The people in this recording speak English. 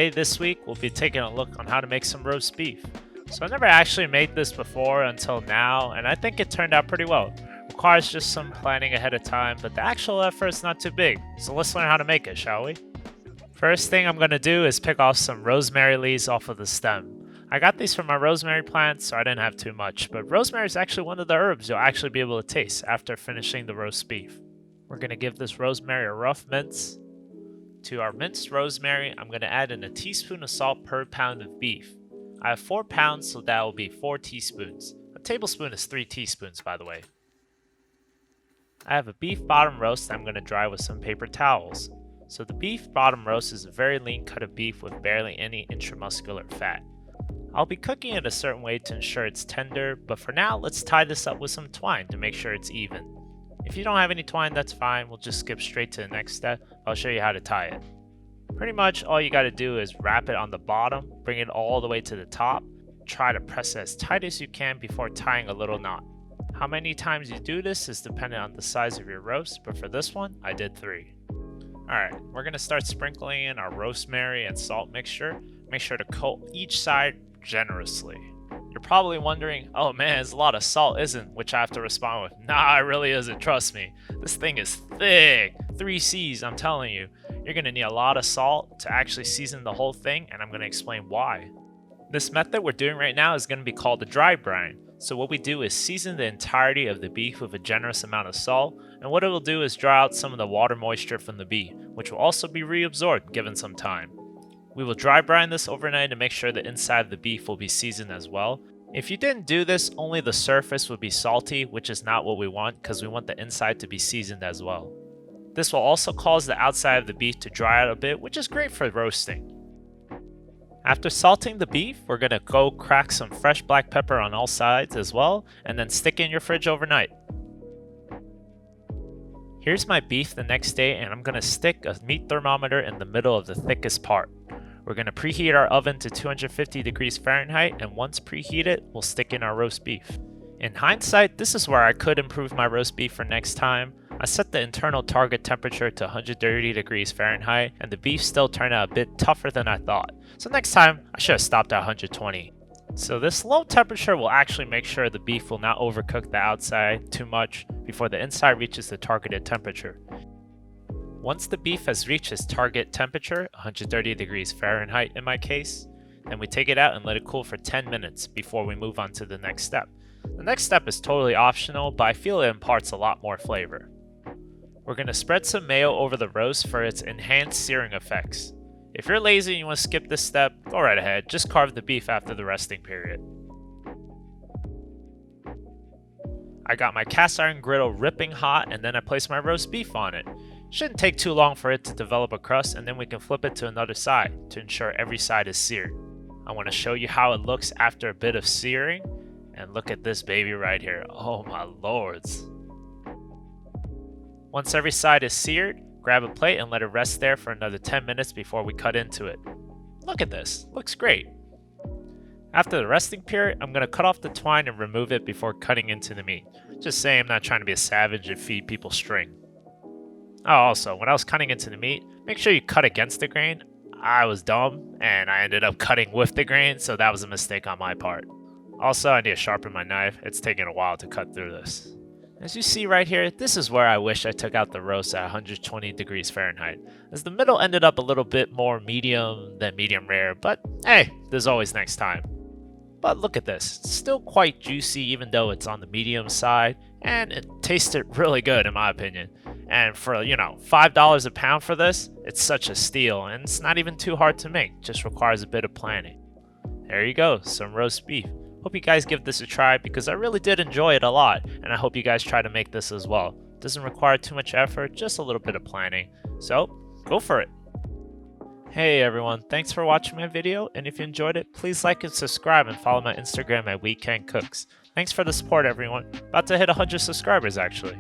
Today, this week, we'll be taking a look on how to make some roast beef. So I never actually made this before until now, and I think it turned out pretty well. Requires just some planning ahead of time, but the actual effort is not too big. So let's learn how to make it, shall we? First thing I'm going to do is pick off some rosemary leaves off of the stem. I got these from my rosemary plant, so I didn't have too much, but rosemary is actually one of the herbs you'll actually be able to taste after finishing the roast beef. We're going to give this rosemary a rough mince. To our minced rosemary, I'm going to add in a teaspoon of salt per pound of beef. I have 4 pounds, so that will be 4 teaspoons. A tablespoon is 3 teaspoons, by the way. I have a beef bottom roast that I'm going to dry with some paper towels. So the beef bottom roast is a very lean cut of beef with barely any intramuscular fat. I'll be cooking it a certain way to ensure it's tender, but for now, let's tie this up with some twine to make sure it's even. If you don't have any twine, that's fine. We'll just skip straight to the next step. I'll show you how to tie it. Pretty much all you got to do is wrap it on the bottom, bring it all the way to the top. Try to press it as tight as you can before tying a little knot. How many times you do this is dependent on the size of your roast, but for this one, I did 3. Alright, we're going to start sprinkling in our rosemary and salt mixture. Make sure to coat each side generously. You're probably wondering, oh man, it's a lot of salt, isn't? Which I have to respond with, nah, it really isn't, trust me. This thing is thick. 3 C's, I'm telling you. You're going to need a lot of salt to actually season the whole thing, and I'm going to explain why. This method we're doing right now is going to be called the dry brine. So what we do is season the entirety of the beef with a generous amount of salt, and what it will do is dry out some of the water moisture from the beef, which will also be reabsorbed given some time. We will dry brine this overnight to make sure the inside of the beef will be seasoned as well. If you didn't do this, only the surface would be salty, which is not what we want because we want the inside to be seasoned as well. This will also cause the outside of the beef to dry out a bit, which is great for roasting. After salting the beef, we're going to go crack some fresh black pepper on all sides as well, and then stick it in your fridge overnight. Here's my beef the next day, and I'm going to stick a meat thermometer in the middle of the thickest part. We're going to preheat our oven to 250 degrees Fahrenheit, and once preheated, we'll stick in our roast beef. In hindsight, this is where I could improve my roast beef for next time. I set the internal target temperature to 130 degrees Fahrenheit, and the beef still turned out a bit tougher than I thought. So next time, I should have stopped at 120. So this low temperature will actually make sure the beef will not overcook the outside too much before the inside reaches the targeted temperature. Once the beef has reached its target temperature, 130 degrees Fahrenheit in my case, then we take it out and let it cool for 10 minutes before we move on to the next step. The next step is totally optional, but I feel it imparts a lot more flavor. We're going to spread some mayo over the roast for its enhanced searing effects. If you're lazy and you want to skip this step, go right ahead, just carve the beef after the resting period. I got my cast iron griddle ripping hot, and then I place my roast beef on it. Shouldn't take too long for it to develop a crust, and then we can flip it to another side to ensure every side is seared. I want to show you how it looks after a bit of searing, and look at this baby right here. Oh my lords. Once every side is seared, grab a plate and let it rest there for another 10 minutes before we cut into it. Look at this, looks great. After the resting period, I'm going to cut off the twine and remove it before cutting into the meat. Just saying, I'm not trying to be a savage and feed people string. Oh, also, when I was cutting into the meat, make sure you cut against the grain. I was dumb, and I ended up cutting with the grain, so that was a mistake on my part. Also, I need to sharpen my knife. It's taking a while to cut through this. As you see right here, this is where I wish I took out the roast at 120 degrees Fahrenheit, as the middle ended up a little bit more medium than medium rare, but hey, there's always next time. But look at this, it's still quite juicy even though it's on the medium side, and it tasted really good in my opinion. And for, $5 a pound for this, it's such a steal, and it's not even too hard to make, just requires a bit of planning. There you go, some roast beef. Hope you guys give this a try because I really did enjoy it a lot, and I hope you guys try to make this as well. It doesn't require too much effort, just a little bit of planning. So, go for it! Hey everyone, thanks for watching my video, and if you enjoyed it, please like and subscribe and follow my Instagram at Weekend Cooks. Thanks for the support everyone. About to hit 100 subscribers actually.